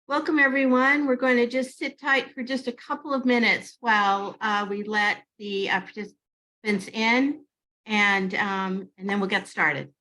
Welcome, everyone. We're going to just sit tight for just a couple of minutes while we let the participants in, and then we'll get started.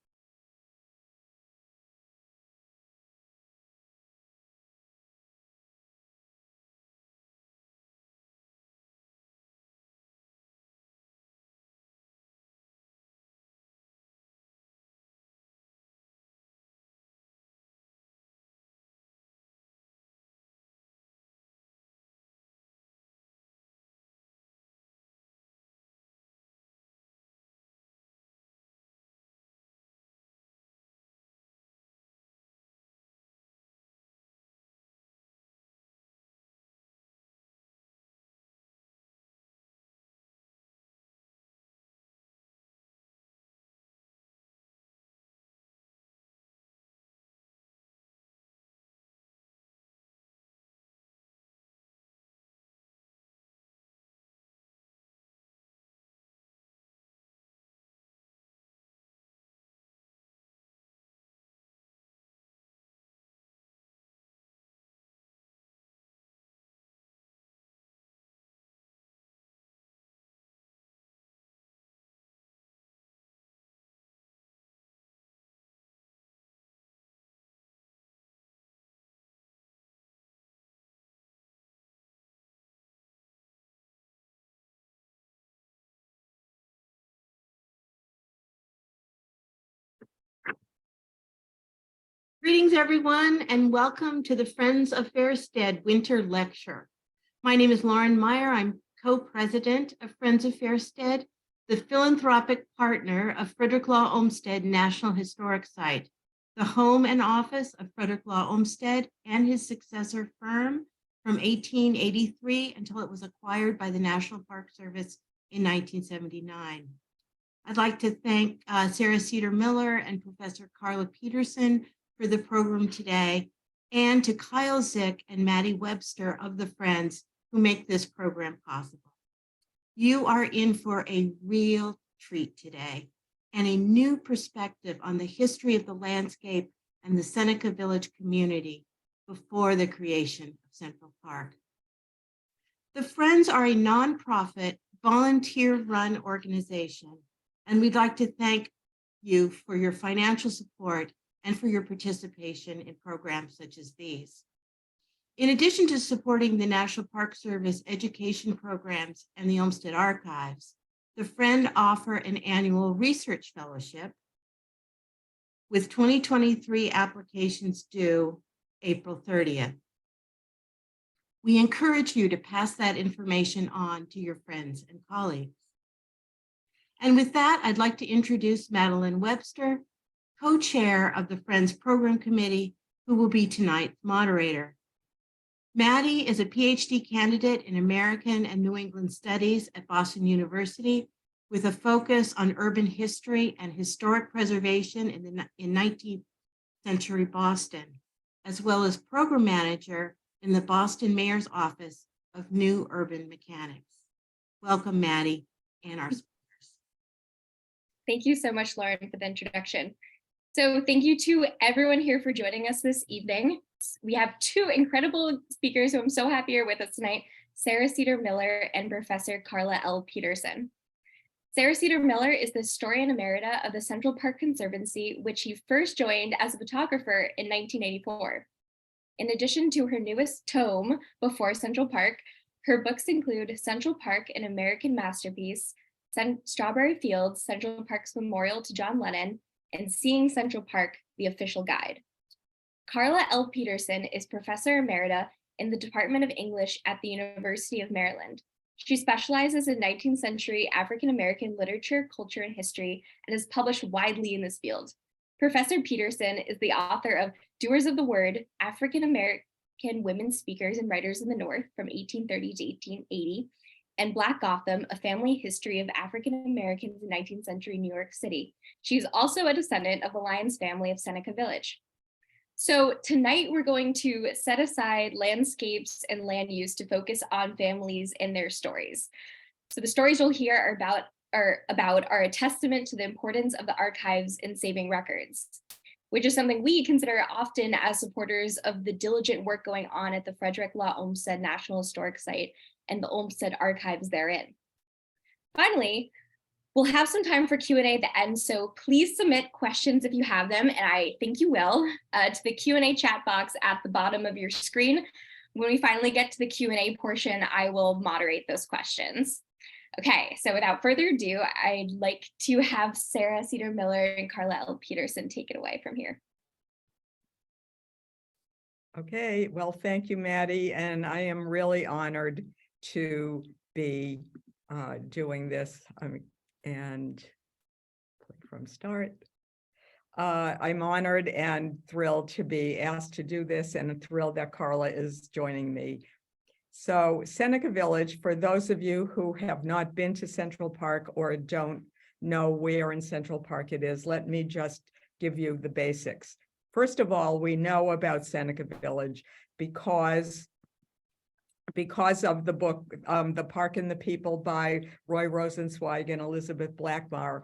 Greetings, everyone, and welcome to the Friends of Fairsted Winter Lecture. My name is Lauren Meyer. I'm co-president of Friends of Fairsted, the philanthropic partner of Frederick Law Olmsted National Historic Site, the home and office of Frederick Law Olmsted and his successor firm from 1883 until it was acquired by the National Park Service in 1979. I'd like to thank Sara Cedar Miller and Professor Carla Peterson for the program today, and to Kyle Zick and Maddie Webster of the Friends who make this program possible. You are in for a real treat today and a new perspective on the history of the landscape and the Seneca Village community before the creation of Central Park. The Friends are a nonprofit, volunteer-run organization, and we'd like to thank you for your financial support and for your participation in programs such as these. In addition to supporting the National Park Service education programs and the Olmsted Archives, the Friend offer an annual research fellowship with 2023 applications due April 30th. We encourage you to pass that information on to your friends and colleagues. And with that, I'd like to introduce Madeline Webster, co-chair of the Friends Program Committee, who will be tonight's moderator. Maddie is a PhD candidate in American and New England Studies at Boston University, with a focus on urban history and historic preservation in 19th century Boston, as well as program manager in the Boston Mayor's Office of New Urban Mechanics. Welcome, Maddie, and our speakers. Thank you so much, Lauren, for the introduction. So thank you to everyone here for joining us this evening. We have two incredible speakers who I'm so happy are with us tonight, Sara Cedar Miller and Professor Carla L. Peterson. Sara Cedar Miller is the historian emerita of the Central Park Conservancy, which she first joined as a photographer in 1984. In addition to her newest tome, Before Central Park, her books include Central Park, an American Masterpiece, Strawberry Fields, Central Park's Memorial to John Lennon, and Seeing Central Park, the Official Guide. Carla L. Peterson is Professor Emerita in the Department of English at the University of Maryland. She specializes in 19th century African-American literature, culture, and history, and has published widely in this field. Professor Peterson is the author of Doers of the Word, African-American Women Speakers and Writers in the North from 1830 to 1880, and Black Gotham, A Family History of African Americans in 19th century New York City. She is also a descendant of the Lyons family of Seneca Village. So tonight we're going to set aside landscapes and land use to focus on families and their stories. So the stories you'll hear are a testament to the importance of the archives in saving records. which is something we consider often as supporters of the diligent work going on at the Frederick Law Olmsted National Historic Site and the Olmsted archives therein. Finally, we'll have some time for Q&A at the end, so please submit questions if you have them, and I think you will, to the Q&A chat box at the bottom of your screen. When we finally get to the Q&A portion, I will moderate those questions. Okay, so without further ado, I'd like to have Sara Cedar Miller and Carla L. Peterson take it away from here. Okay, well, thank you, Maddie, and I am really honored to be doing this and from start. I'm honored and thrilled to be asked to do this and thrilled that Carla is joining me. So Seneca Village, for those of you who have not been to Central Park or don't know where in Central Park it is, let me just give you the basics. First of all, we know about Seneca Village because of the book, The Park and the People by Roy Rosenzweig and Elizabeth Blackmar,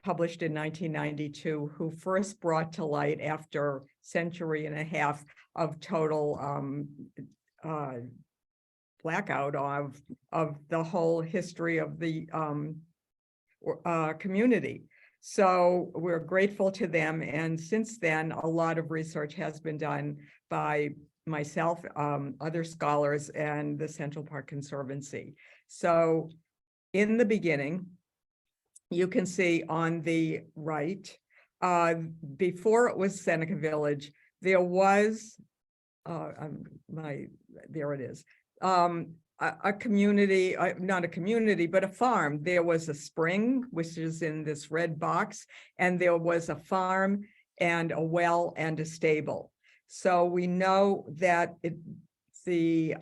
published in 1992, who first brought to light, after a century and a half of total blackout of the whole history of the community. So we're grateful to them. And since then, a lot of research has been done by myself, other scholars, and the Central Park Conservancy. So in the beginning, you can see on the right, before it was Seneca Village, there was, there it is, a community, not a community, but a farm. There was a spring, which is in this red box, and there was a farm and a well and a stable. So we know that the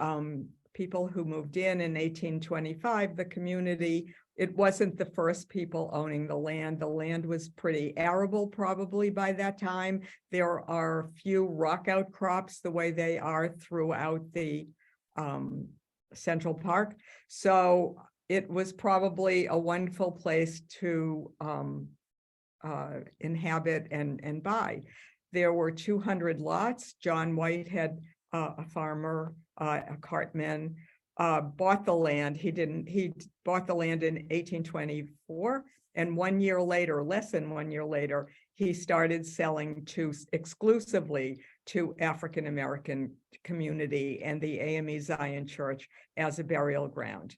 people who moved in 1825, the community, it wasn't the first people owning the land. The land was pretty arable probably by that time. There are few rock outcrops the way they are throughout the Central Park. So it was probably a wonderful place to inhabit and buy. There were 200 lots. John Whitehead, a farmer, a cartman, bought the land. He bought the land in 1824, and 1 year later, less than 1 year later, he started selling exclusively to African American community and the AME Zion Church as a burial ground.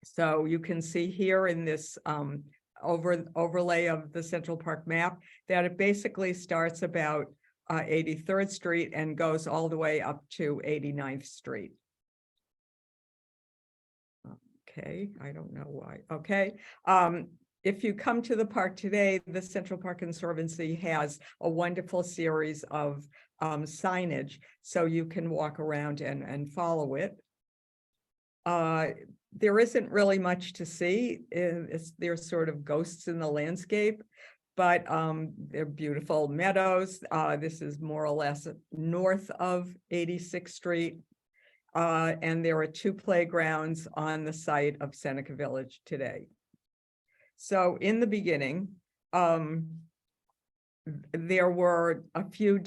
So you can see here in this overlay of the Central Park map that it basically starts about 83rd Street and goes all the way up to 89th Street. Okay, I don't know why. Okay. If you come to the park today, the Central Park Conservancy has a wonderful series of signage, so you can walk around and follow it. There isn't really much to see. There's sort of ghosts in the landscape, but they're beautiful meadows. This is more or less north of 86th Street. And there are 2 playgrounds on the site of Seneca Village today. So in the beginning, there were a few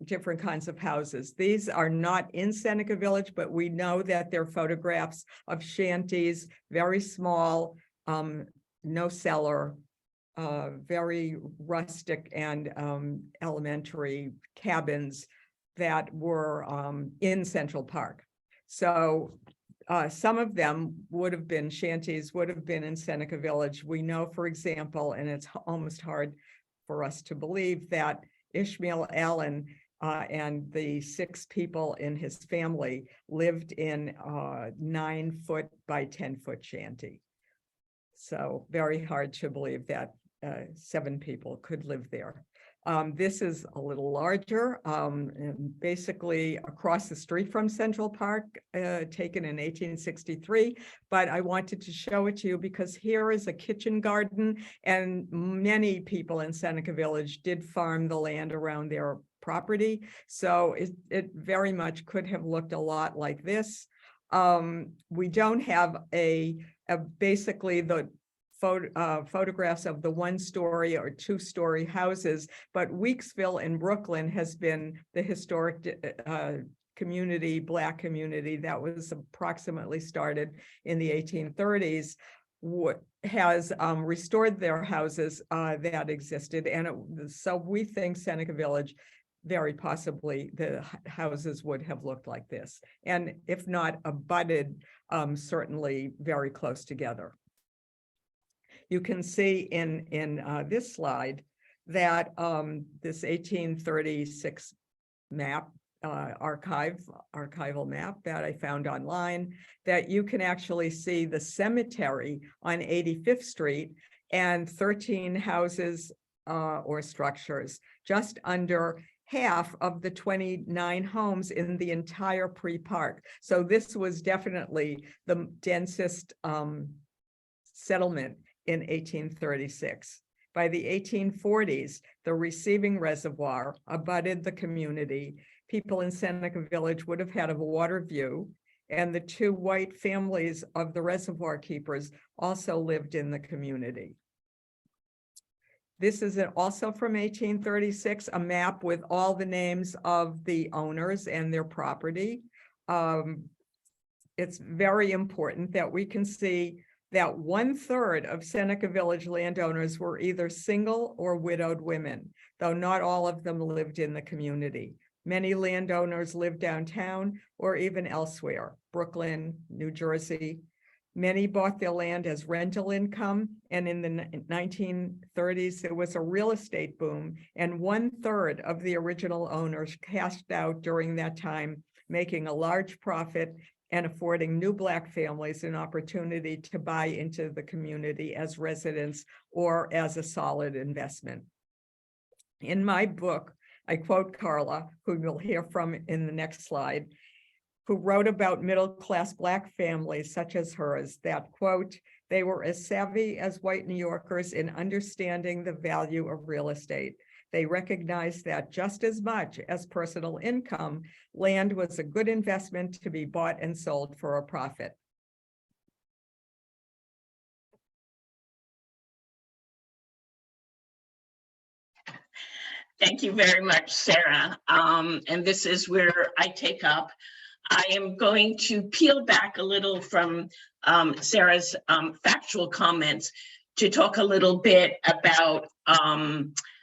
different kinds of houses. These are not in Seneca Village, but we know that they're photographs of shanties, very small, no cellar, very rustic and elementary cabins that were in Central Park. So some of them would have been shanties, would have been in Seneca Village. We know, for example, and it's almost hard for us to believe, that Ishmael Allen and the 6 people in his family lived in 9-foot by 10-foot shanty. So very hard to believe that 7 people could live there. This is a little larger, and basically across the street from Central Park, taken in 1863. But I wanted to show it to you because here is a kitchen garden, and many people in Seneca Village did farm the land around their property. So it very much could have looked a lot like this. We don't have basically the photographs of the one-story or two-story houses, but Weeksville in Brooklyn has been the historic community, Black community that was approximately started in the 1830s, has restored their houses that existed. And so we think Seneca Village, very possibly the houses would have looked like this. And if not abutted, certainly very close together. You can see in this slide that this 1836 map, archival map that I found online, that you can actually see the cemetery on 85th Street and 13 houses or structures, just under half of the 29 homes in the entire pre-park. So this was definitely the densest settlement in 1836. By the 1840s, the receiving reservoir abutted the community. People in Seneca Village would have had a water view, and the two white families of the reservoir keepers also lived in the community. This is also from 1836, a map with all the names of the owners and their property. It's very important that we can see that 1/3 of Seneca Village landowners were either single or widowed women, though not all of them lived in the community. Many landowners lived downtown or even elsewhere, Brooklyn, New Jersey. Many bought their land as rental income, and in the 1930s, there was a real estate boom, and 1/3 of the original owners cashed out during that time, making a large profit and affording new Black families an opportunity to buy into the community as residents or as a solid investment. In my book, I quote Carla, who you'll hear from in the next slide, who wrote about middle-class Black families such as hers, that, quote, they were as savvy as white New Yorkers in understanding the value of real estate. They recognized that just as much as personal income, land was a good investment to be bought and sold for a profit. Thank you very much, Sarah. And this is where I take up. I am going to peel back a little from Sarah's factual comments to talk a little bit about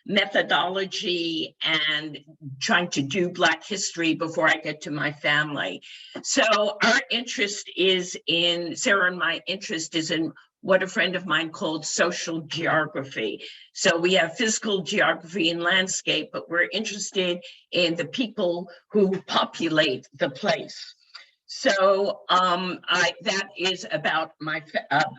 methodology and trying to do Black history before I get to my family. So our interest is in, Sarah and my interest is in what a friend of mine called social geography. So we have physical geography and landscape, but we're interested in the people who populate the place. So that is about my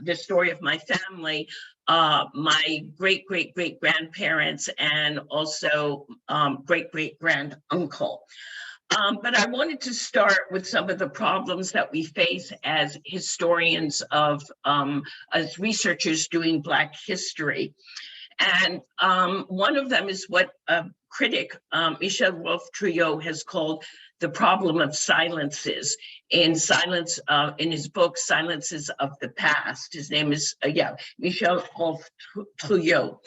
the story of my family, my great-great-great-grandparents, and also great-great-grand-uncle. But I wanted to start with some of the problems that we face as historians as researchers doing Black history. And one of them is what a critic, Michel Wolff-Trouillot, has called the problem of silences in his book, Silences of the Past. His name is, Michel Wolff-Trouillot.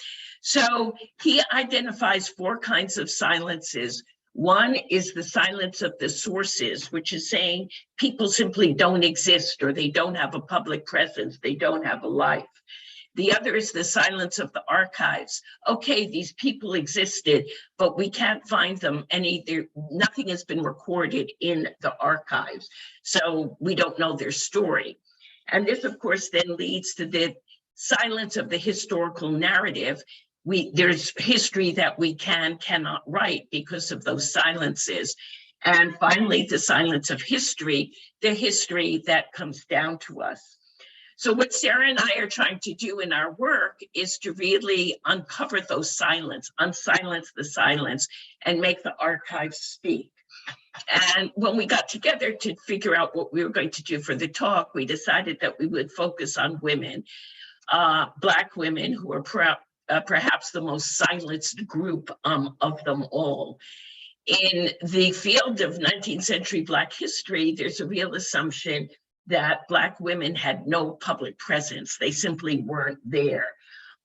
So he identifies 4 kinds of silences. One is the silence of the sources, which is saying people simply don't exist, or they don't have a public presence, they don't have a life. The other is the silence of the archives. Okay, these people existed, but we can't find them, and nothing has been recorded in the archives, so we don't know their story. And this, of course, then leads to the silence of the historical narrative. There's history that we cannot write because of those silences. And finally, the silence of history, the history that comes down to us. So what Sarah and I are trying to do in our work is to really uncover those unsilence the silence, and make the archives speak. And when we got together to figure out what we were going to do for the talk, we decided that we would focus on women, Black women, who are perhaps the most silenced group of them all. In the field of 19th century Black history, there's a real assumption that Black women had no public presence. They simply weren't there.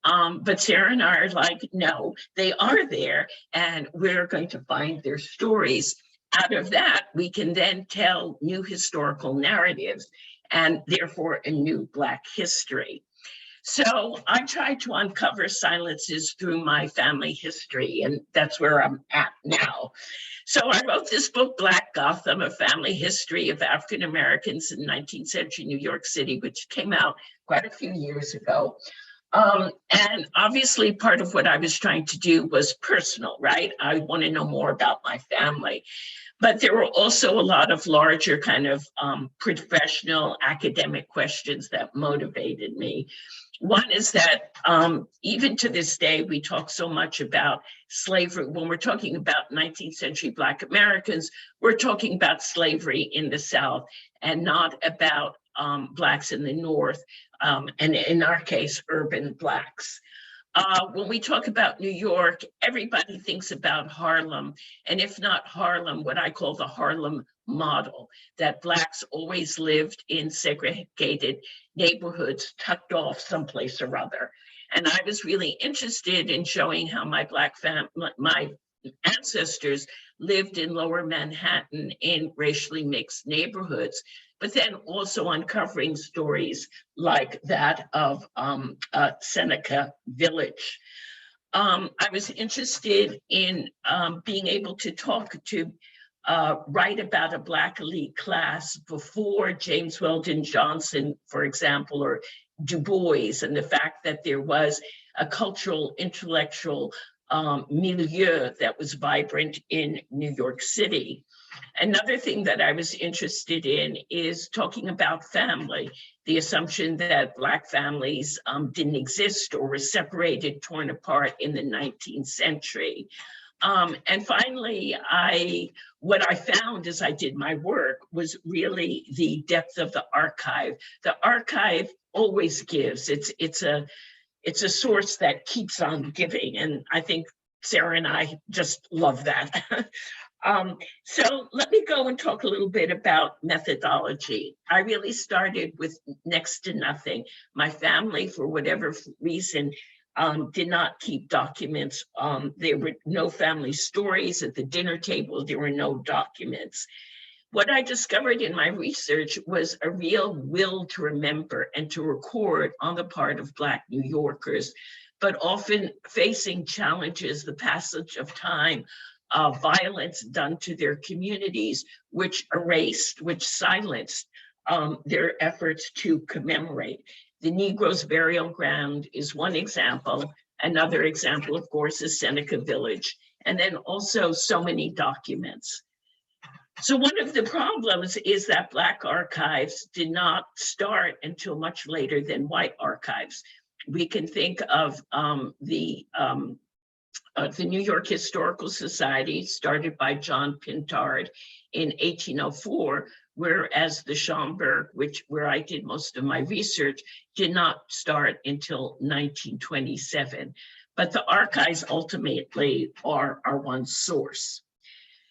But Sarah and I are like, no, they are there, and we're going to find their stories. Out of that, we can then tell new historical narratives and therefore a new Black history. So I try to uncover silences through my family history, and that's where I'm at now. So I wrote this book, Black Gotham, A Family History of African Americans in 19th Century New York City, which came out quite a few years ago. And obviously part of what I was trying to do was personal, right? I want to know more about my family. But there were also a lot of larger kind of professional academic questions that motivated me. One is that even to this day, we talk so much about slavery. When we're talking about 19th century Black Americans, we're talking about slavery in the South and not about Blacks in the North, and in our case, urban Blacks. When we talk about New York, everybody thinks about Harlem, and if not Harlem, what I call the Harlem model, that Blacks always lived in segregated neighborhoods tucked off someplace or other. And I was really interested in showing how my my ancestors lived in Lower Manhattan in racially mixed neighborhoods, but then also uncovering stories like that of Seneca Village. I was interested in being able to write about a Black elite class before James Weldon Johnson, for example, or Du Bois, and the fact that there was a cultural, intellectual milieu that was vibrant in New York City. Another thing that I was interested in is talking about family, the assumption that Black families didn't exist or were separated, torn apart in the 19th century. And finally, what I found as I did my work was really the depth of the archive. The archive always gives. It's a source that keeps on giving, and I think Sarah and I just love that. So let me go and talk a little bit about methodology. I really started with next to nothing. My family, for whatever reason, did not keep documents. There were no family stories at the dinner table. There were no documents. What I discovered in my research was a real will to remember and to record on the part of Black New Yorkers, but often facing challenges, the passage of time, violence done to their communities, which erased, which silenced their efforts to commemorate. The Negro's burial ground is one example. Another example, of course, is Seneca Village, and then also so many documents. So one of the problems is that Black archives did not start until much later than white archives. We can think of the New York Historical Society, started by John Pintard in 1804, whereas the Schomburg, where I did most of my research, did not start until 1927. But the archives ultimately are one source.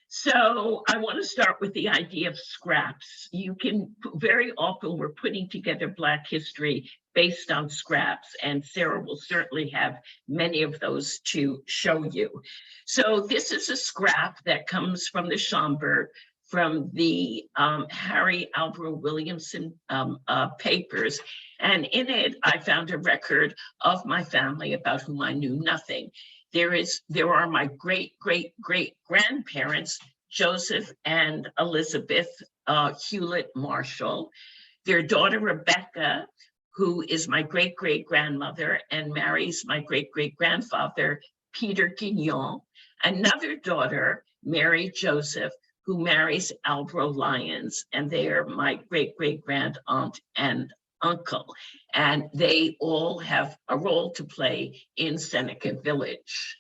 So I want to start with the idea of scraps. You can, very often we're putting together Black history based on scraps, and Sarah will certainly have many of those to show you. So this is a scrap that comes from the Schomburg, from the Harry Albro Williamson papers. And in it, I found a record of my family about whom I knew nothing. There are my great-great-great-grandparents, Joseph and Elizabeth Hewlett Marshall, their daughter Rebecca, who is my great-great-grandmother and marries my great-great-grandfather, Peter Guignon, another daughter, Mary Joseph, who marries Albro Lyons, and they are my great-great-grand-aunt and uncle, and they all have a role to play in Seneca Village.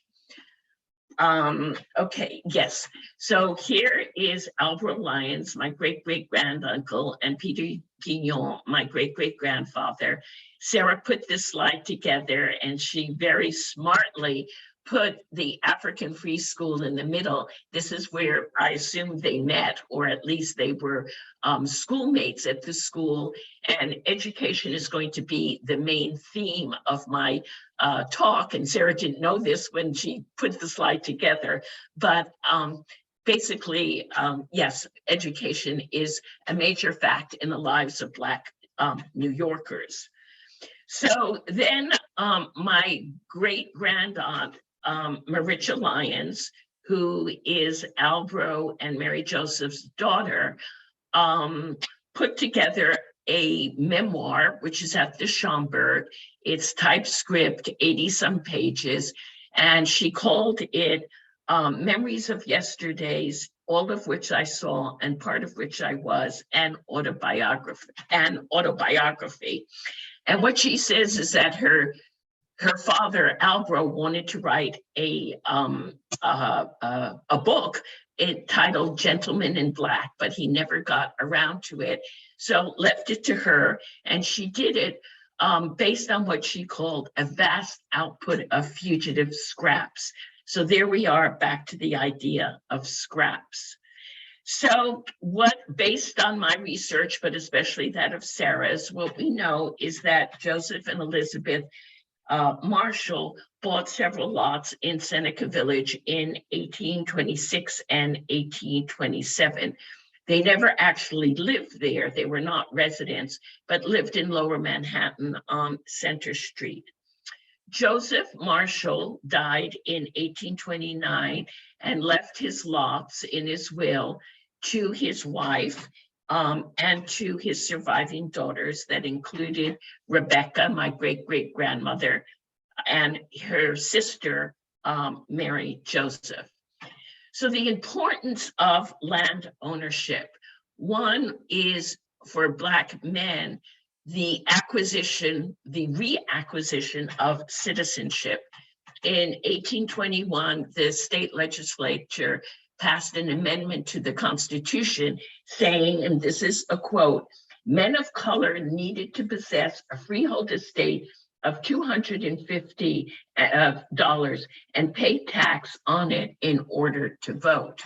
Okay, yes. So here is Albro Lyons, my great-great-granduncle, and Peter Guignon, my great-great-grandfather. Sarah put this slide together, and she very smartly put the African Free School in the middle. This is where I assume they met, or at least they were schoolmates at the school. And education is going to be the main theme of my talk. And Sarah didn't know this when she put the slide together, but basically, yes, education is a major fact in the lives of Black New Yorkers. So then my great-grandaunt, Maricha Lyons, who is Albro and Mary Joseph's daughter, put together a memoir, which is at the Schomburg. It's typescript, 80-some pages, and she called it Memories of Yesterdays, all of which I saw and part of which I was, and autobiography. And what she says is that her father, Albro, wanted to write a book entitled Gentlemen in Black, but he never got around to it. So left it to her, and she did it based on what she called a vast output of fugitive scraps. So there we are, back to the idea of scraps. So based on my research, but especially that of Sarah's, what we know is that Joseph and Elizabeth Marshall bought several lots in Seneca Village in 1826 and 1827. They never actually lived there. They were not residents, but lived in Lower Manhattan on Center Street. Joseph Marshall died in 1829 and left his lots in his will to his wife and to his surviving daughters that included Rebecca, my great-great-grandmother, and her sister, Mary Joseph. So the importance of land ownership. One is for Black men, the reacquisition of citizenship. In 1821, the state legislature passed an amendment to the Constitution saying, and this is a quote, men of color needed to possess a freehold estate of $250 and pay tax on it in order to vote.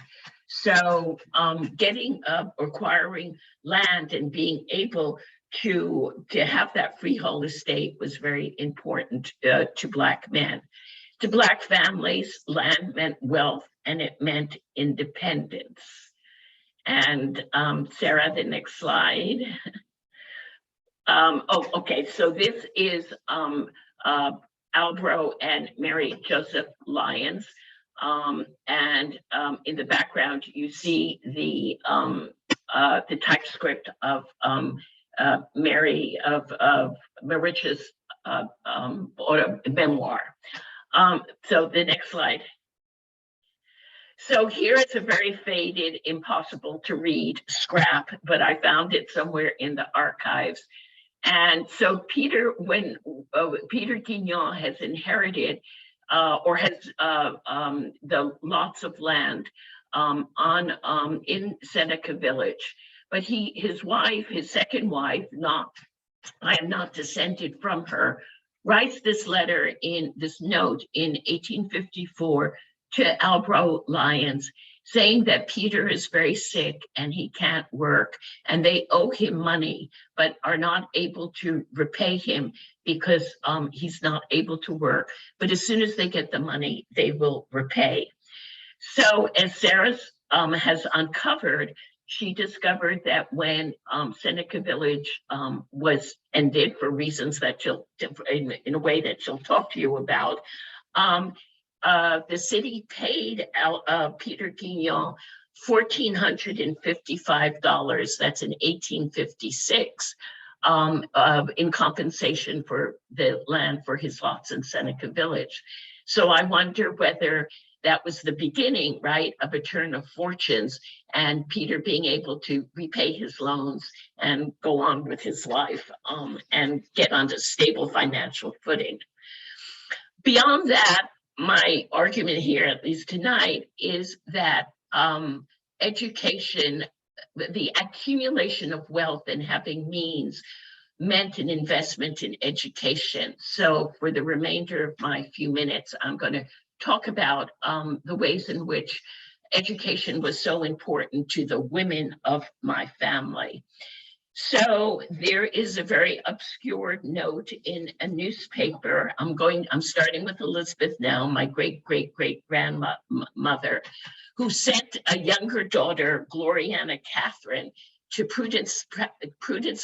So acquiring land and being able to have that freehold estate was very important to Black men. To Black families, land meant wealth and it meant independence. And Sarah, the next slide. Okay, so this is Albro and Mary Joseph Lyons. And in the background, you see the typescript of Maricha's memoir. So the next slide. So here it's a very faded, impossible to read scrap, but I found it somewhere in the archives. And so Peter Guignon has inherited or has the lots of land in Seneca Village, but his wife, his second wife, I am not descended from her, writes this note in 1854 to Albro Lyons, saying that Peter is very sick and he can't work, and they owe him money, but are not able to repay him because he's not able to work. But as soon as they get the money, they will repay. So as Sarah has uncovered, she discovered that when Seneca Village was ended for reasons that in a way that she'll talk to you about, the city paid Peter Guignon $1,455. That's in 1856 in compensation for the land for his lots in Seneca Village. So I wonder whether that was the beginning, right, of a turn of fortunes and Peter being able to repay his loans and go on with his life and get onto stable financial footing. Beyond that, my argument here, at least tonight, is that education, the accumulation of wealth and having means meant an investment in education. So for the remainder of my few minutes, I'm going to talk about the ways in which education was so important to the women of my family. So there is a very obscure note in a newspaper. I'm starting with Elizabeth now, my great-great-great-grandmother, who sent a younger daughter, Gloriana Catherine, to Prudence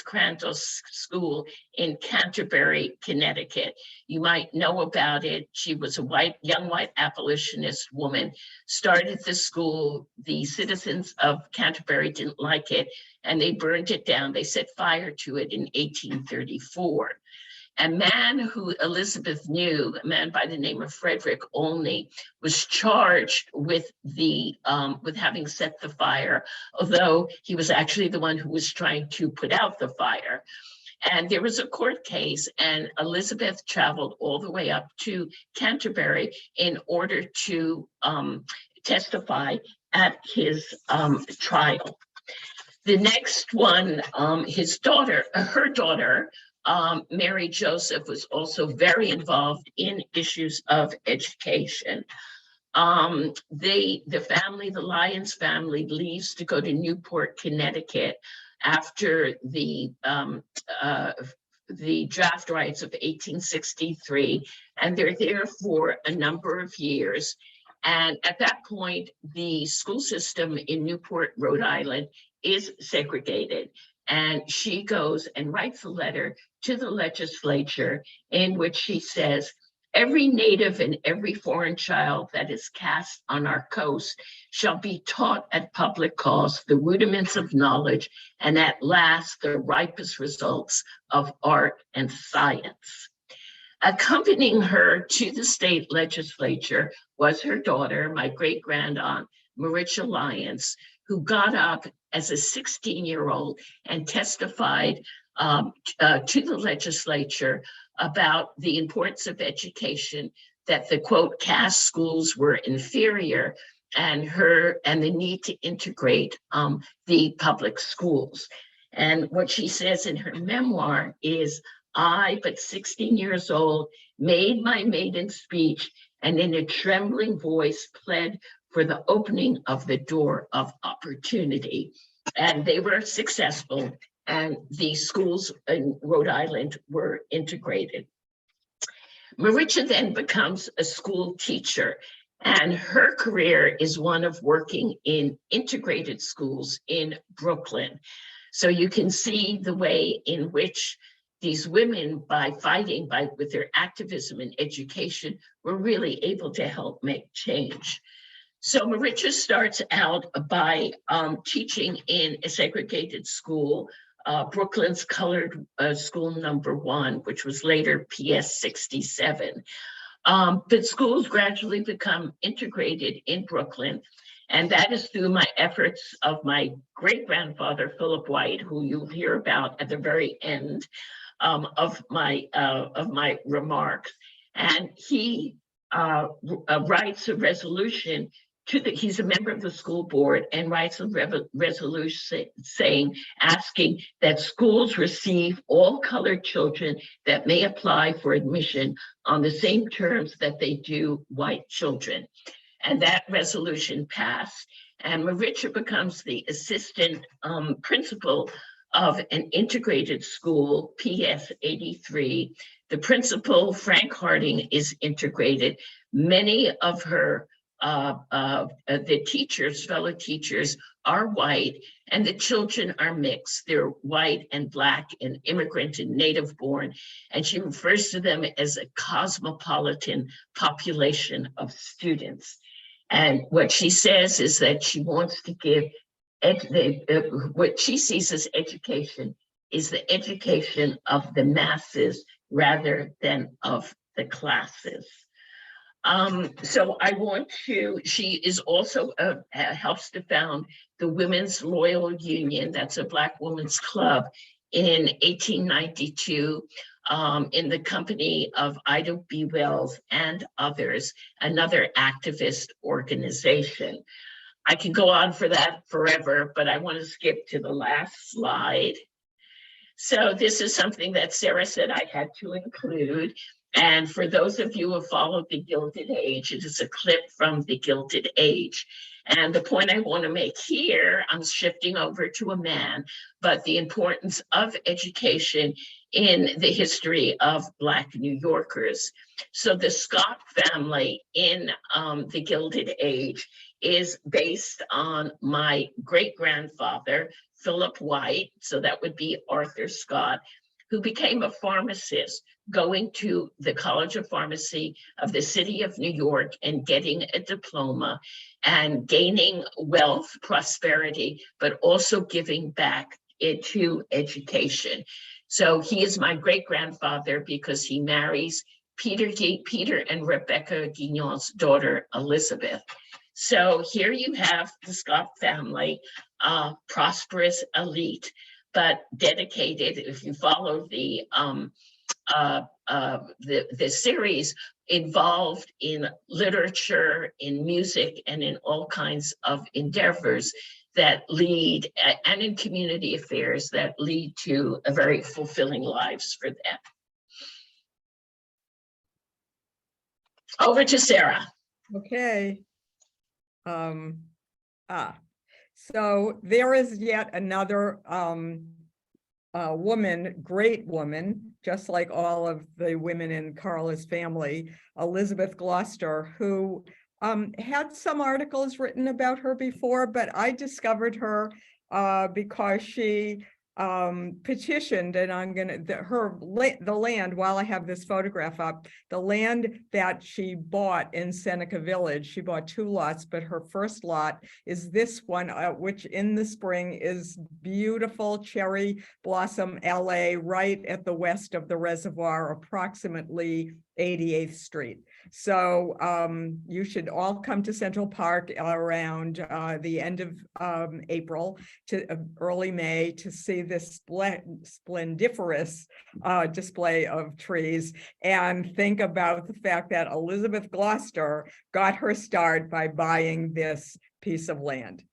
Crandall's school in Canterbury, Connecticut. You might know about it. She was a young white abolitionist woman, started the school. The citizens of Canterbury didn't like it, and they burned it down. They set fire to it in 1834. A man who Elizabeth knew, a man by the name of Frederick Olney, was charged with having set the fire, although he was actually the one who was trying to put out the fire. And there was a court case, and Elizabeth traveled all the way up to Canterbury in order to testify at his trial. The next one, her daughter, Mary Joseph, was also very involved in issues of education. The Lyons family leaves to go to Newport, Connecticut after the draft riots of 1863, and they're there for a number of years. And at that point, the school system in Newport, Rhode Island, is segregated. And she goes and writes a letter to the legislature in which she says, every native and every foreign child that is cast on our coast shall be taught at public cost the rudiments of knowledge, and at last the ripest results of art and science. Accompanying her to the state legislature was her daughter, my great-grandaunt, Maritza Lyons, who got up as a 16-year-old and testified to the legislature about the importance of education, that the, quote, caste schools were inferior, and the need to integrate the public schools. And what she says in her memoir is, I, but 16 years old, made my maiden speech and in a trembling voice pled for the opening of the door of opportunity. And they were successful, and the schools in Rhode Island were integrated. Maritza then becomes a school teacher, and her career is one of working in integrated schools in Brooklyn. So you can see the way in which these women, by fighting, with their activism and education, were really able to help make change. So Maritza starts out by teaching in a segregated school, Brooklyn's Colored School Number 1, which was later PS 67. But schools gradually become integrated in Brooklyn, and that is through my efforts of my great-grandfather, Philip White, who you'll hear about at the very end of my remarks. And he writes a resolution he's a member of the school board, and writes a resolution asking that schools receive all colored children that may apply for admission on the same terms that they do white children. And that resolution passed, and Maritza becomes the assistant principal of an integrated school, PS 83. The principal, Frank Harding, is integrated. Many of her the teachers, fellow teachers, are white, and the children are mixed. They're white and Black and immigrant and native born, and she refers to them as a cosmopolitan population of students. And what she says is that she wants to give what she sees as education is the education of the masses rather than of the classes. So she is also helps to found the Women's Loyal Union, that's a Black women's club, in 1892, in the company of Ida B. Wells and others, another activist organization. I can go on for that forever, but I want to skip to the last slide. So this is something that Sarah said I had to include. And for those of you who followed the Gilded Age, it is a clip from the Gilded Age. And the point I want to make here, I'm shifting over to a man, but the importance of education in the history of Black New Yorkers. So the Scott family in the Gilded Age is based on my great-grandfather, Philip White, so that would be Arthur Scott, who became a pharmacist, going to the College of Pharmacy of the city of New York and getting a diploma and gaining wealth, prosperity, but also giving back to education. So he is my great-grandfather because he marries Peter and Rebecca Guignon's daughter, Elizabeth. So here you have the Scott family, prosperous elite, but dedicated. If you follow the series, involved in literature, in music, and in all kinds of endeavors that lead, and in community affairs that lead to a very fulfilling lives for them. Over to Sarah. Okay. So there is yet another woman, great woman, just like all of the women in Carla's family, Elizabeth Gloucester, who had some articles written about her before, but I discovered her because she petitioned, and I'm gonna, the land, while I have this photograph up, the land that she bought in Seneca Village, she bought 2 lots, but her first lot is this one, which in the spring is beautiful cherry blossom LA, right at the west of the reservoir, approximately 88th Street. So you should all come to Central Park around the end of April to early May to see this splendiferous display of trees, and think about the fact that Elizabeth Gloucester got her start by buying this piece of land.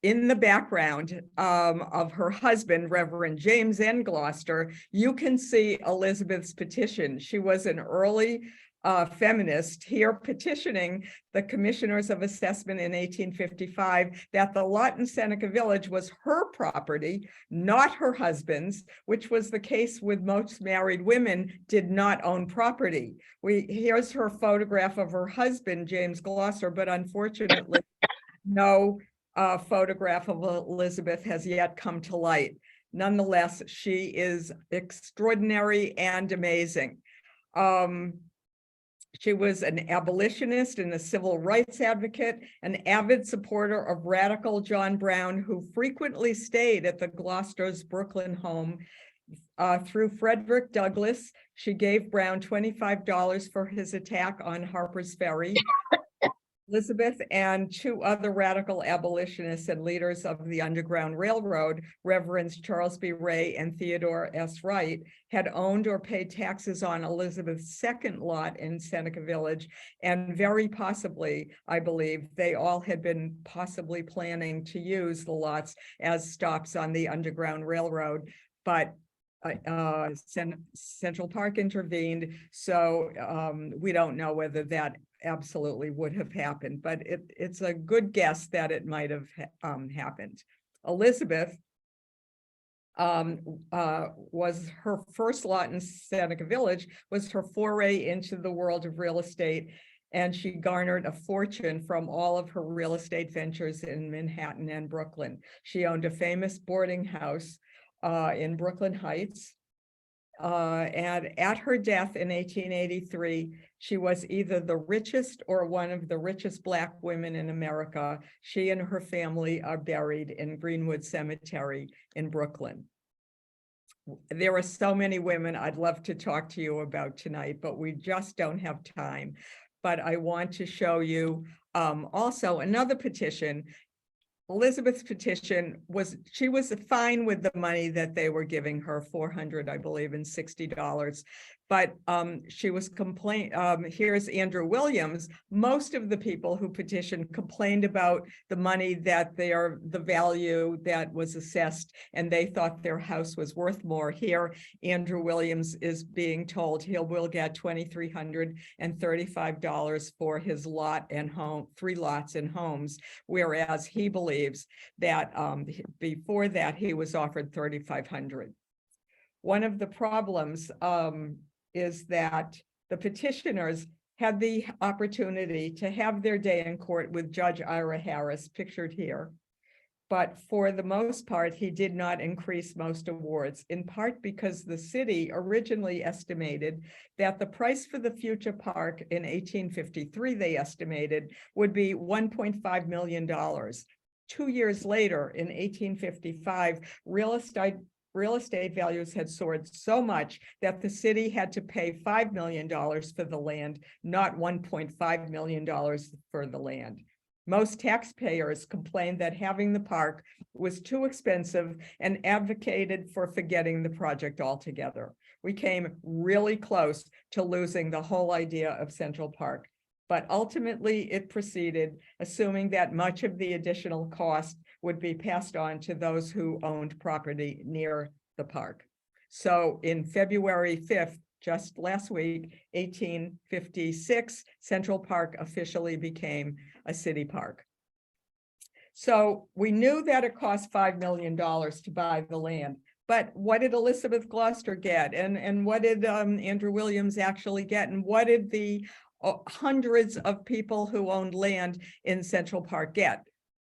In the background of her husband, Reverend James N. Gloucester, you can see Elizabeth's petition. She was an early feminist here petitioning the commissioners of assessment in 1855 that the lot in Seneca Village was her property, not her husband's, which was the case with most married women did not own property. Here's her photograph of her husband, James Gloucester, but unfortunately, no photograph of Elizabeth has yet come to light. Nonetheless, she is extraordinary and amazing. She was an abolitionist and a civil rights advocate, an avid supporter of radical John Brown, who frequently stayed at the Gloucester's Brooklyn home. Through Frederick Douglass, she gave Brown $25 for his attack on Harper's Ferry. Elizabeth and 2 other radical abolitionists and leaders of the Underground Railroad, Reverends Charles B. Ray and Theodore S. Wright, had owned or paid taxes on Elizabeth's second lot in Seneca Village, and very possibly, I believe, they all had been possibly planning to use the lots as stops on the Underground Railroad, but Central Park intervened, so we don't know whether that absolutely would have happened, but it's a good guess that it might have happened. Elizabeth was her first lot in Seneca Village, was her foray into the world of real estate, and she garnered a fortune from all of her real estate ventures in Manhattan and Brooklyn. She owned a famous boarding house in Brooklyn Heights. And at her death in 1883, she was either the richest or one of the richest Black women in America. She and her family are buried in Greenwood Cemetery in Brooklyn. There are so many women I'd love to talk to you about tonight, but we just don't have time. But I want to show you also another petition. Elizabeth's petition was, she was fine with the money that they were giving her, $400, I believe, and $60. But she was here's Andrew Williams. Most of the people who petitioned complained about the money that the value that was assessed, and they thought their house was worth more. Here, Andrew Williams is being told he will get $2,335 for his lot and home, 3 lots and homes, whereas he believes that before that he was offered $3,500. One of the problems is that the petitioners had the opportunity to have their day in court with Judge Ira Harris, pictured here. But for the most part, he did not increase most awards, in part because the city originally estimated that the price for the future park in 1853, they estimated, would be $1.5 million. 2 years later, in 1855, real estate values had soared so much that the city had to pay $5 million for the land, not $1.5 million for the land. Most taxpayers complained that having the park was too expensive and advocated for forgetting the project altogether. We came really close to losing the whole idea of Central Park, but ultimately it proceeded, assuming that much of the additional cost would be passed on to those who owned property near the park. So in February 5th, just last week, 1856, Central Park officially became a city park. So we knew that it cost $5 million to buy the land, but what did Elizabeth Gloucester get? And what did Andrew Williams actually get? And what did the hundreds of people who owned land in Central Park get?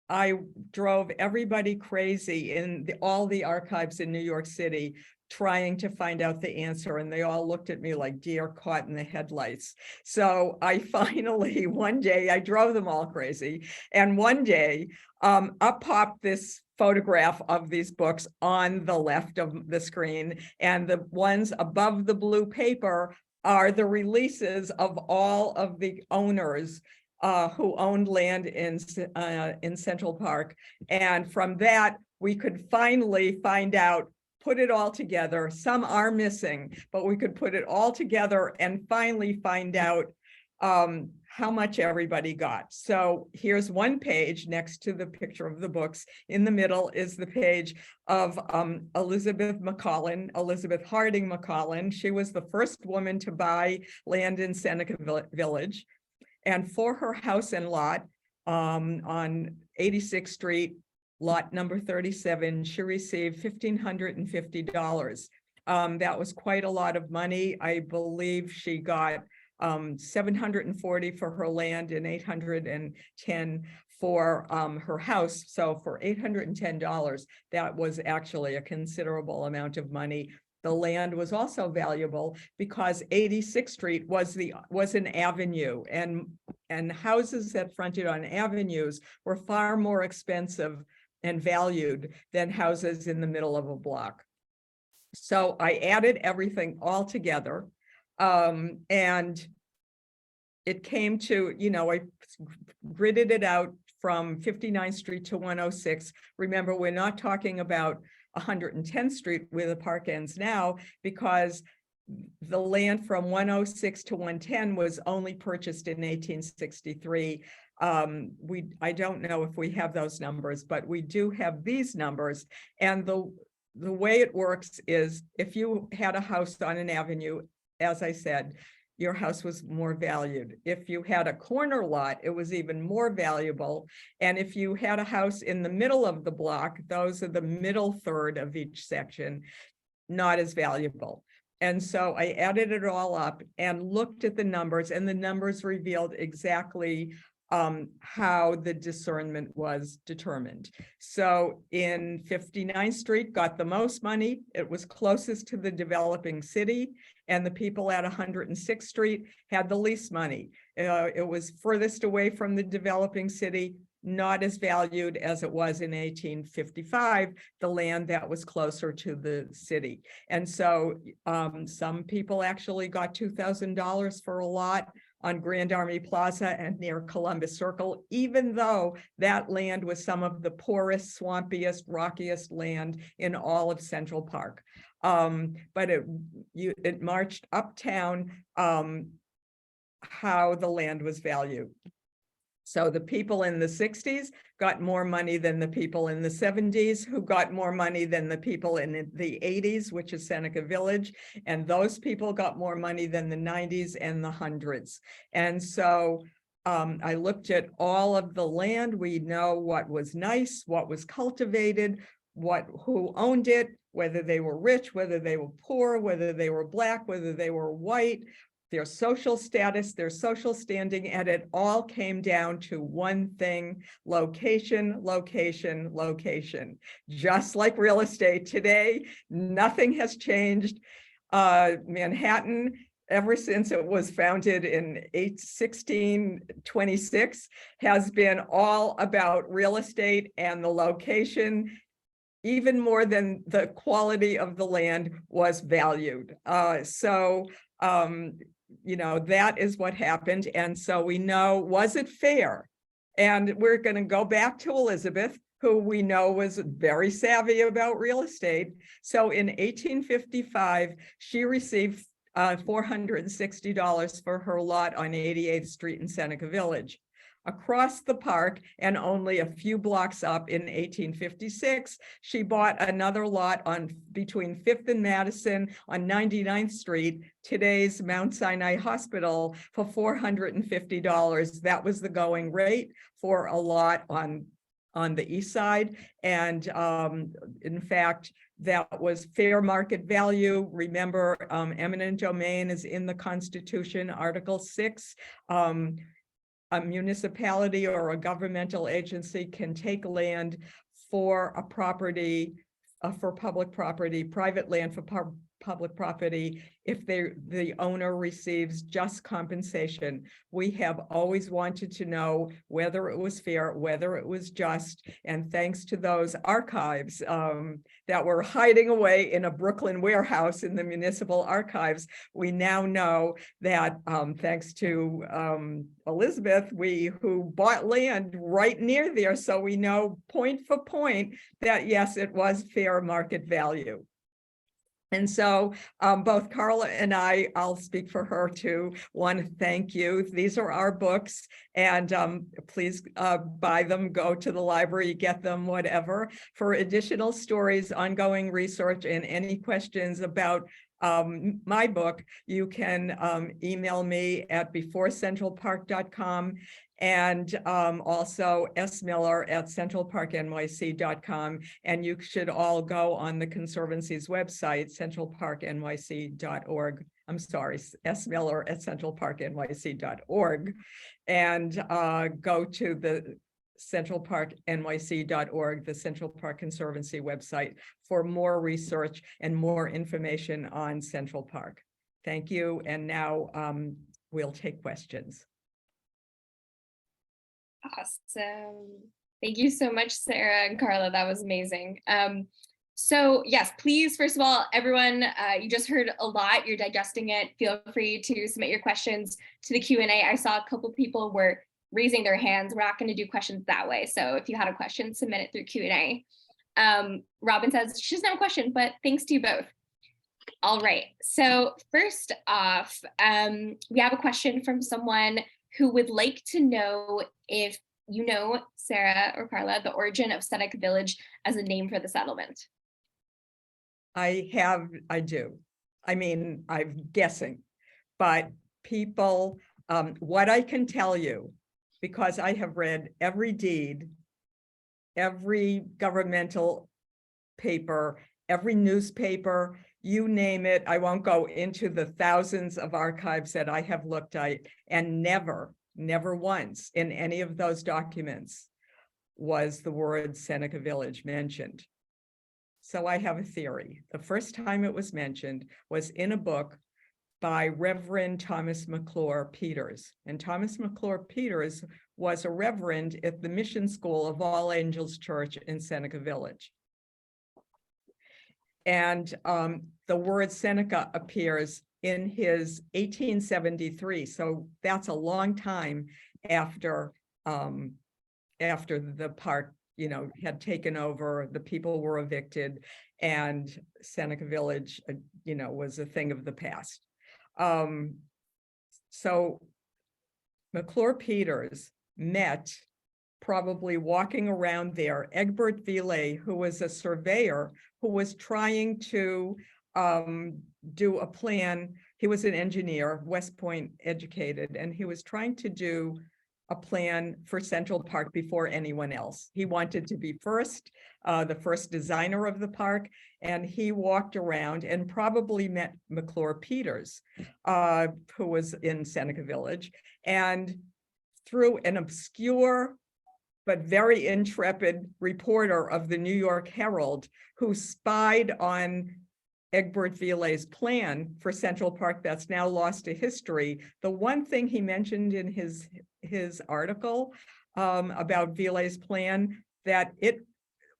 I drove everybody crazy in all the archives in New York City trying to find out the answer, and they all looked at me like deer caught in the headlights. So I finally, one day, I drove them all crazy, and one day up popped this photograph of these books on the left of the screen, and the ones above the blue paper are the releases of all of the owners who owned land in Central Park. And from that, we could finally find out, put it all together. Some are missing, but we could put it all together and finally find out how much everybody got. So here's one page next to the picture of the books. In the middle is the page of Elizabeth Harding McCollin. She was the first woman to buy land in Seneca Village. And for her house and lot on 86th Street, lot number 37, she received $1,550. That was quite a lot of money. I believe she got $740 for her land and $810 for her house. So for $810, that was actually a considerable amount of money. The land was also valuable because 86th Street was an avenue, and houses that fronted on avenues were far more expensive and valued than houses in the middle of a block. So I added everything all together, and it came to, I gridded it out from 59th Street to 106. Remember, we're not talking about 110th Street where the park ends now, because the land from 106 to 110 was only purchased in 1863. I don't know if we have those numbers, but we do have these numbers. And the way it works is, if you had a house on an avenue, as I said, your house was more valued. If you had a corner lot, it was even more valuable. And if you had a house in the middle of the block, those are the middle third of each section, not as valuable. And so I added it all up and looked at the numbers, and the numbers revealed exactly how the discernment was determined. So in 59th Street got the most money. It was closest to the developing city, and the people at 106th Street had the least money. It was furthest away from the developing city, not as valued as it was in 1855, the land that was closer to the city. And so some people actually got $2,000 for a lot on Grand Army Plaza and near Columbus Circle, even though that land was some of the poorest, swampiest, rockiest land in all of Central Park. But it marched uptown how the land was valued. So the people in the 60s got more money than the people in the 70s, who got more money than the people in the 80s, which is Seneca Village. And those people got more money than the 90s and the hundreds. And so I looked at all of the land. We know what was nice, what was cultivated, who owned it, whether they were rich, whether they were poor, whether they were Black, whether they were white, their social status, their social standing, and it all came down to one thing: location, location, location. Just like real estate today, nothing has changed. Manhattan, ever since it was founded in 1626, has been all about real estate and the location, even more than the quality of the land was valued. That is what happened. And so we know, was it fair? And we're going to go back to Elizabeth, who we know was very savvy about real estate. So in 1855, she received $460 for her lot on 88th Street in Seneca Village. Across the park and only a few blocks up in 1856, she bought another lot between 5th and Madison on 99th Street, today's Mount Sinai Hospital, for $450. That was the going rate for a lot on the east side. And in fact, that was fair market value. Remember, eminent domain is in the Constitution, Article 6. A municipality or a governmental agency can take land for a property, for public property, private land for public property, if the owner receives just compensation. We have always wanted to know whether it was fair, whether it was just, and thanks to those archives that were hiding away in a Brooklyn warehouse in the municipal archives, we now know that thanks to Elizabeth, who bought land right near there, so we know point for point that yes, it was fair market value. And so both Carla and I'll speak for her too, want to thank you. These are our books, and please buy them, go to the library, get them, whatever. For additional stories, ongoing research, and any questions about my book, you can email me at beforecentralpark.com, and also smiller@centralparknyc.com. And you should all go on the Conservancy's website, centralparknyc.org. I'm sorry, smiller@centralparknyc.org, and go to the centralparknyc.org, the Central Park Conservancy website, for more research and more information on Central Park. Thank you. And now we'll take questions. Awesome. Thank you so much, Sarah and Carla. That was amazing. So yes, please, first of all, everyone, you just heard a lot. You're digesting it. Feel free to submit your questions to the Q&A. I saw a couple people were raising their hands. We're not going to do questions that way. So if you had a question, submit it through Q&A. Robin says she doesn't have a question, but thanks to you both. All right. So first off, we have a question from someone who would like to know if you know, Sarah or Carla, the origin of Seneca Village as a name for the settlement. I do. I mean, I'm guessing, but people, what I can tell you, because I have read every deed, every governmental paper, every newspaper, you name it. I won't go into the thousands of archives that I have looked at, and never once in any of those documents was the word Seneca Village mentioned. So I have a theory. The first time it was mentioned was in a book by Reverend Thomas McClure Peters. And Thomas McClure Peters was a reverend at the mission school of All Angels Church in Seneca Village. And the word Seneca appears in his 1873. So that's a long time after the park had taken over, the people were evicted, and Seneca Village, was a thing of the past. So McClure Peters met, probably walking around there, Egbert Ville, who was a surveyor who was trying to do a plan. He was an engineer, West Point educated, and he was trying to do a plan for Central Park before anyone else. He wanted to be first, the first designer of the park, and he walked around and probably met McClure Peters, who was in Seneca Village, and through an obscure but very intrepid reporter of the New York Herald, who spied on Egbert Ville's plan for Central Park that's now lost to history. The one thing he mentioned in his article about Ville's plan, that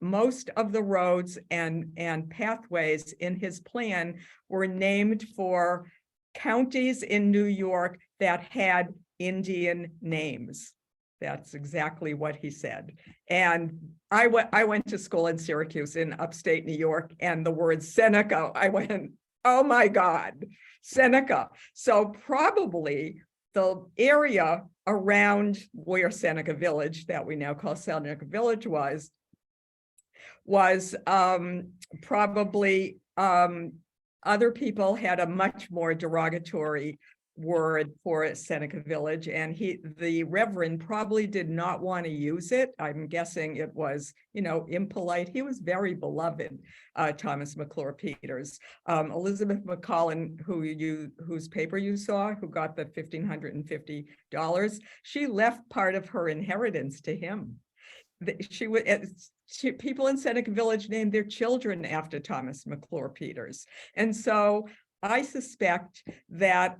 most of the roads and pathways in his plan were named for counties in New York that had Indian names. That's exactly what he said. And I went to school in Syracuse in upstate New York, and the word Seneca, I went, oh my God, Seneca. So probably the area around where Seneca Village, that we now call Seneca Village, was probably other people had a much more derogatory word for Seneca Village, and the Reverend probably did not want to use it. I'm guessing it was, impolite. He was very beloved, Thomas McClure Peters. Elizabeth McCollin, whose paper you saw, who got the $1,550, she left part of her inheritance to him. People in Seneca Village named their children after Thomas McClure Peters, and so I suspect that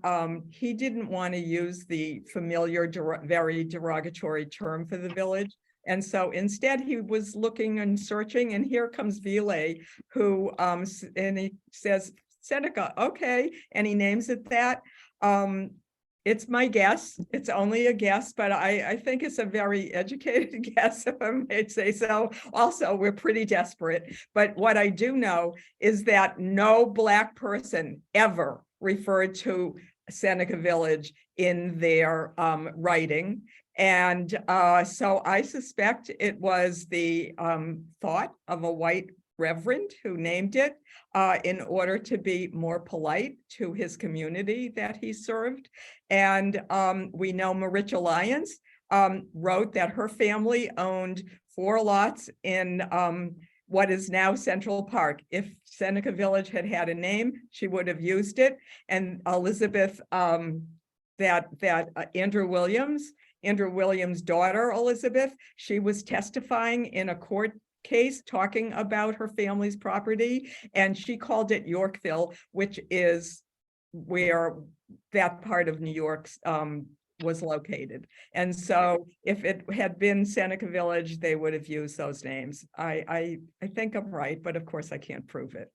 he didn't want to use the familiar, very derogatory term for the village. And so instead he was looking and searching, and here comes Ville, who, and he says, Seneca, okay, and he names it that. It's my guess. It's only a guess, but I think it's a very educated guess, if I may say so. Also, we're pretty desperate. But what I do know is that no Black person ever referred to Seneca Village in their writing. And so I suspect it was the thought of a white reverend who named it in order to be more polite to his community that he served. And we know Maricha Lyons wrote that her family owned 4 lots in what is now Central Park. If Seneca Village had had a name, she would have used it. And Elizabeth, Andrew Williams' daughter, Elizabeth, she was testifying in a court case talking about her family's property, and she called it Yorkville, which is where that part of New York was located. And so if it had been Seneca Village, they would have used those names. I think I'm right, but of course I can't prove it.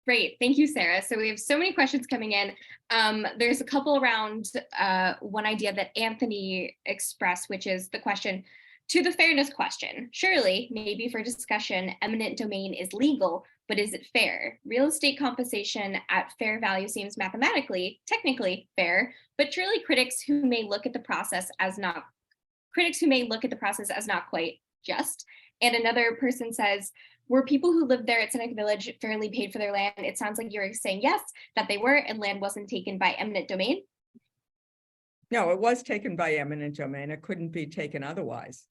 Great, thank you, Sarah. So we have so many questions coming in. There's a couple around one idea that Anthony expressed, which is the question, to the fairness question, surely, maybe for discussion, eminent domain is legal, but is it fair? Real estate compensation at fair value seems mathematically, technically fair, but truly critics who may look at the process as not quite just. And another person says, were people who lived there at Seneca Village fairly paid for their land? It sounds like you're saying yes, that they were, and land wasn't taken by eminent domain. No, it was taken by eminent domain. It couldn't be taken otherwise.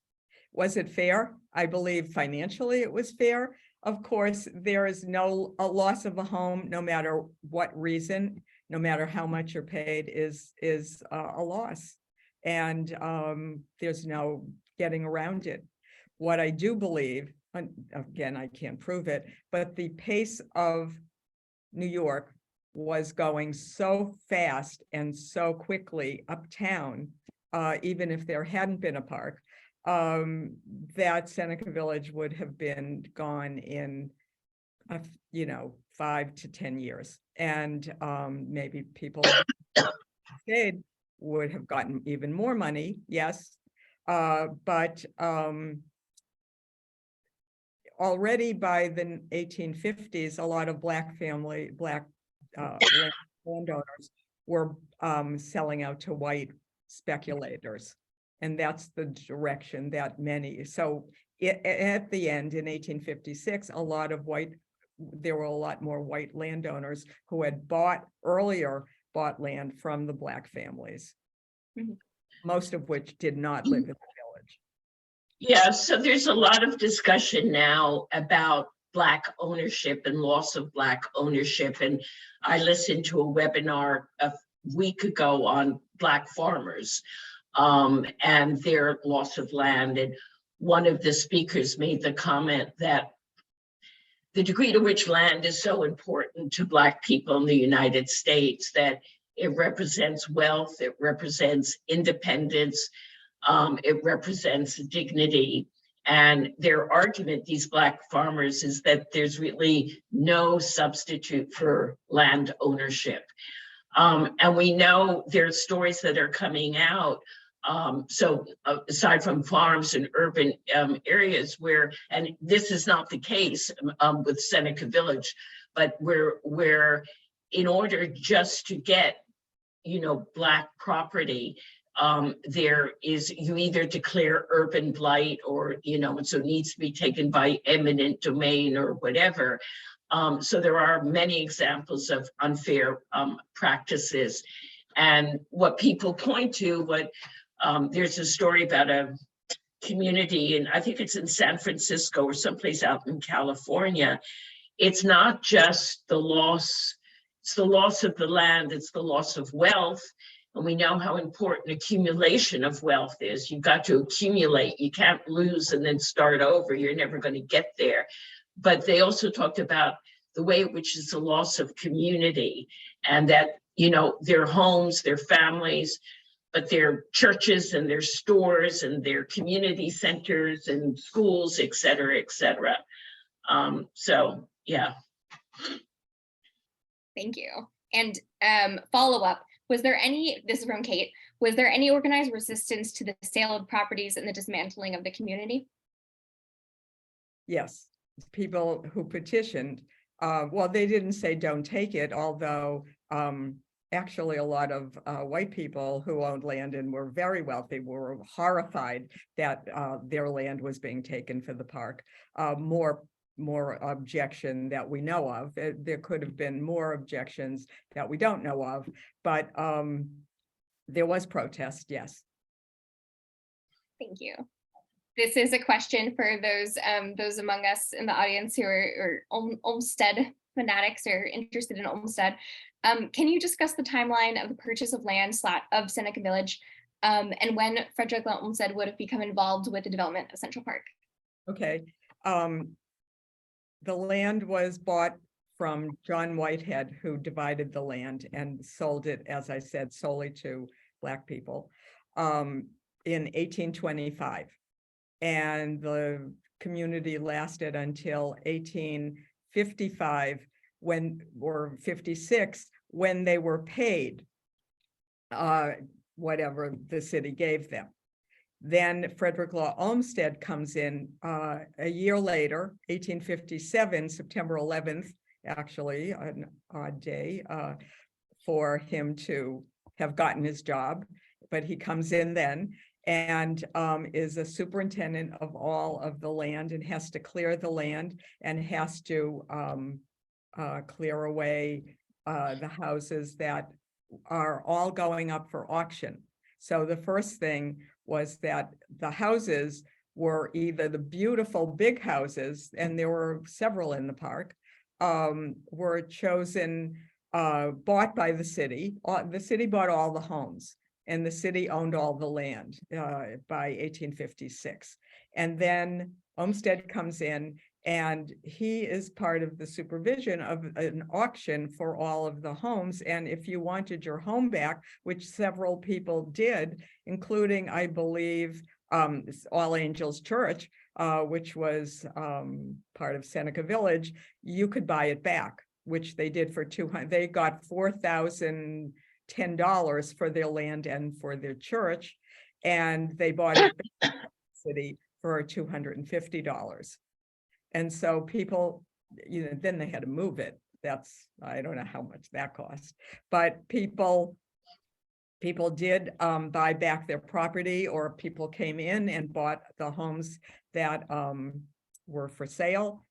Was it fair? I believe financially it was fair. Of course, there is a loss of a home, no matter what reason, no matter how much you're paid, is a loss. And there's no getting around it. What I do believe, again, I can't prove it, but the pace of New York was going so fast and so quickly uptown, even if there hadn't been a park, that Seneca Village would have been gone in, 5 to 10 years. And maybe people stayed would have gotten even more money, yes. But already by the 1850s, a lot of black landowners were selling out to white speculators. And that's the direction that many, so at the end in 1856, there were a lot more white landowners who had earlier bought land from the black families, most of which did not live in the village. Yeah, so there's a lot of discussion now about Black ownership and loss of Black ownership. And I listened to a webinar a week ago on Black farmers and their loss of land. And one of the speakers made the comment that the degree to which land is so important to Black people in the United States, that it represents wealth, it represents independence, it represents dignity. And their argument, these Black farmers, is that there's really no substitute for land ownership. And we know there's stories that are coming out. So aside from farms and urban areas where, and this is not the case with Seneca Village, but where in order just to get, Black property, there is, you either declare urban blight or, and so it needs to be taken by eminent domain or whatever. So there are many examples of unfair practices. And what people point to, there's a story about a community, and I think it's in San Francisco or someplace out in California. It's not just the loss, it's the loss of the land, it's the loss of wealth. And we know how important accumulation of wealth is. You've got to accumulate. You can't lose and then start over. You're never going to get there. But they also talked about the way in which it's a loss of community, and that, their homes, their families, but their churches and their stores and their community centers and schools, et cetera, et cetera. So, yeah. Thank you. And follow up, was there any, this is from Kate, was there any organized resistance to the sale of properties and the dismantling of the community? Yes, people who petitioned, well, they didn't say don't take it, although actually a lot of white people who owned land and were very wealthy were horrified that their land was being taken for the park. More objection that we know of. There could have been more objections that we don't know of, but there was protest, yes. Thank you. This is a question for those among us in the audience who are Olmsted fanatics or interested in Olmsted. Can you discuss the timeline of the purchase of land of Seneca Village and when Frederick Olmsted would have become involved with the development of Central Park? Okay. The land was bought from John Whitehead, who divided the land and sold it, as I said, solely to Black people in 1825. And the community lasted until 1855 or 56, when they were paid whatever the city gave them. Then Frederick Law Olmsted comes in a year later, 1857, September 11th, actually, an odd day for him to have gotten his job, but he comes in then and is a superintendent of all of the land and has to clear the land and has to clear away the houses that are all going up for auction. So the first thing was that the houses were either the beautiful big houses, and there were several in the park, were chosen, bought by the city. The city bought all the homes, and the city owned all the land by 1856. And then Olmsted comes in, and he is part of the supervision of an auction for all of the homes. And if you wanted your home back, which several people did, including, I believe, All Angels Church, which was part of Seneca Village, you could buy it back, which they did for $200. They got $4,010 for their land and for their church, and they bought it back to the city for $250. And so people, then they had to move it. I don't know how much that cost, but people did buy back their property, or people came in and bought the homes that were for sale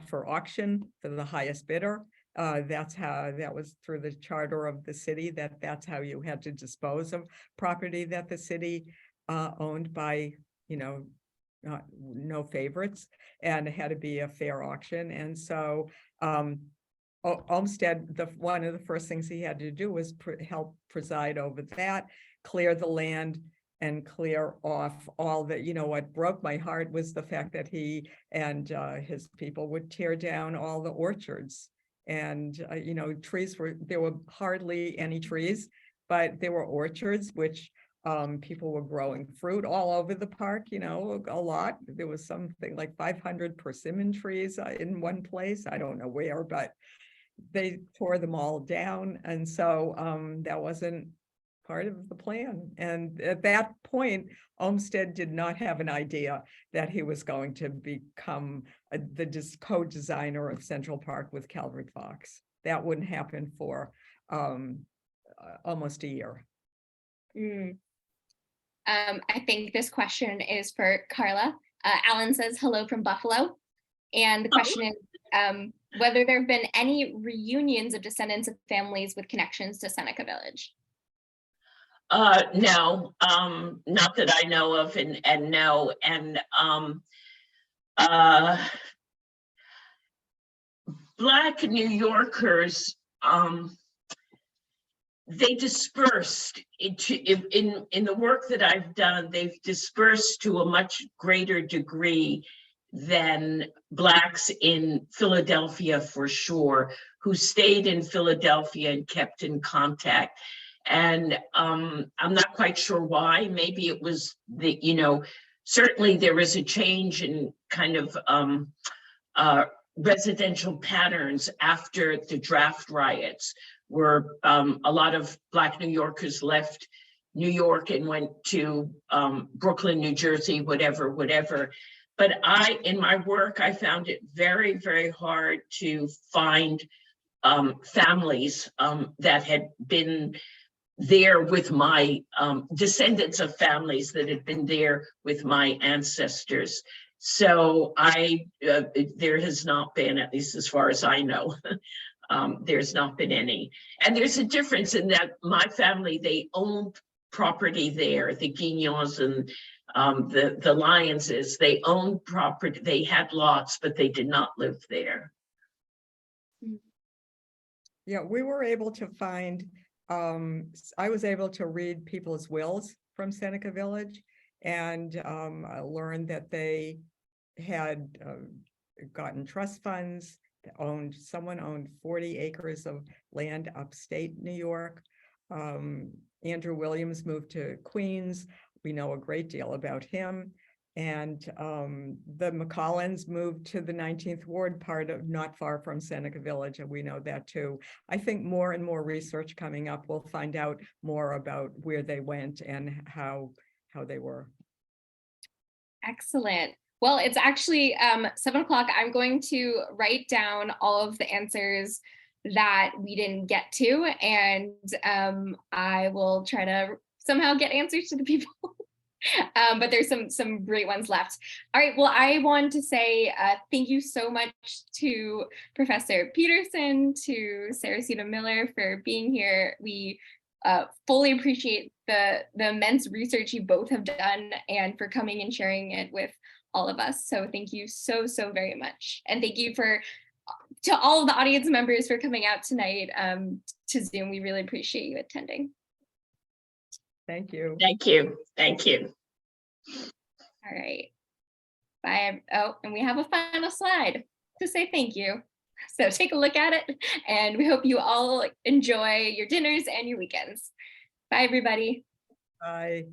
for auction for the highest bidder. That was through the charter of the city, that's how you had to dispose of property that the city owned by, no favorites, and it had to be a fair auction. And so Olmsted, one of the first things he had to do was help preside over that, clear the land and clear off all the, what broke my heart was the fact that he and his people would tear down all the orchards. And, there were hardly any trees, but there were orchards, which people were growing fruit all over the park, a lot. There was something like 500 persimmon trees in one place. I don't know where, but they tore them all down. And so that wasn't part of the plan. And at that point, Olmsted did not have an idea that he was going to become the co-designer of Central Park with Calvert Vaux. That wouldn't happen for almost a year. I think this question is for Carla. Alan says hello from Buffalo. And the question is whether there have been any reunions of descendants of families with connections to Seneca Village. No, not that I know of, and no. And Black New Yorkers, they dispersed in the work that I've done. They've dispersed to a much greater degree than Blacks in Philadelphia, for sure, who stayed in Philadelphia and kept in contact. And I'm not quite sure why. Maybe it was certainly there was a change in kind of residential patterns after the draft riots, where a lot of Black New Yorkers left New York and went to Brooklyn, New Jersey, whatever. But in my work, I found it very, very hard to find families that had been there with my descendants of families that had been there with my ancestors. So there has not been, at least as far as I know, there's not been any. And there's a difference in that my family, they owned property there, the Guignons and the Lyonses, they owned property, they had lots, but they did not live there. Yeah, we were able to find, I was able to read people's wills from Seneca Village, and I learned that they had gotten trust funds, someone owned 40 acres of land upstate New York. Andrew Williams moved to Queens. We know a great deal about him. And the McCollins moved to the 19th Ward, not far from Seneca Village, and we know that too. I think more and more research coming up, we'll find out more about where they went and how they were. Excellent. Well, it's actually 7 o'clock. I'm going to write down all of the answers that we didn't get to, and I will try to somehow get answers to the people. But there's some great ones left. All right, well, I want to say thank you so much to Professor Peterson, to Sara Cedar Miller for being here. We fully appreciate the immense research you both have done and for coming and sharing it with all of us. So thank you so very much. And thank you to all of the audience members for coming out tonight to Zoom. We really appreciate you attending. Thank you. Thank you. Thank you. All right. Bye. Oh, and we have a final slide to say thank you. So take a look at it, and we hope you all enjoy your dinners and your weekends. Bye, everybody. Bye.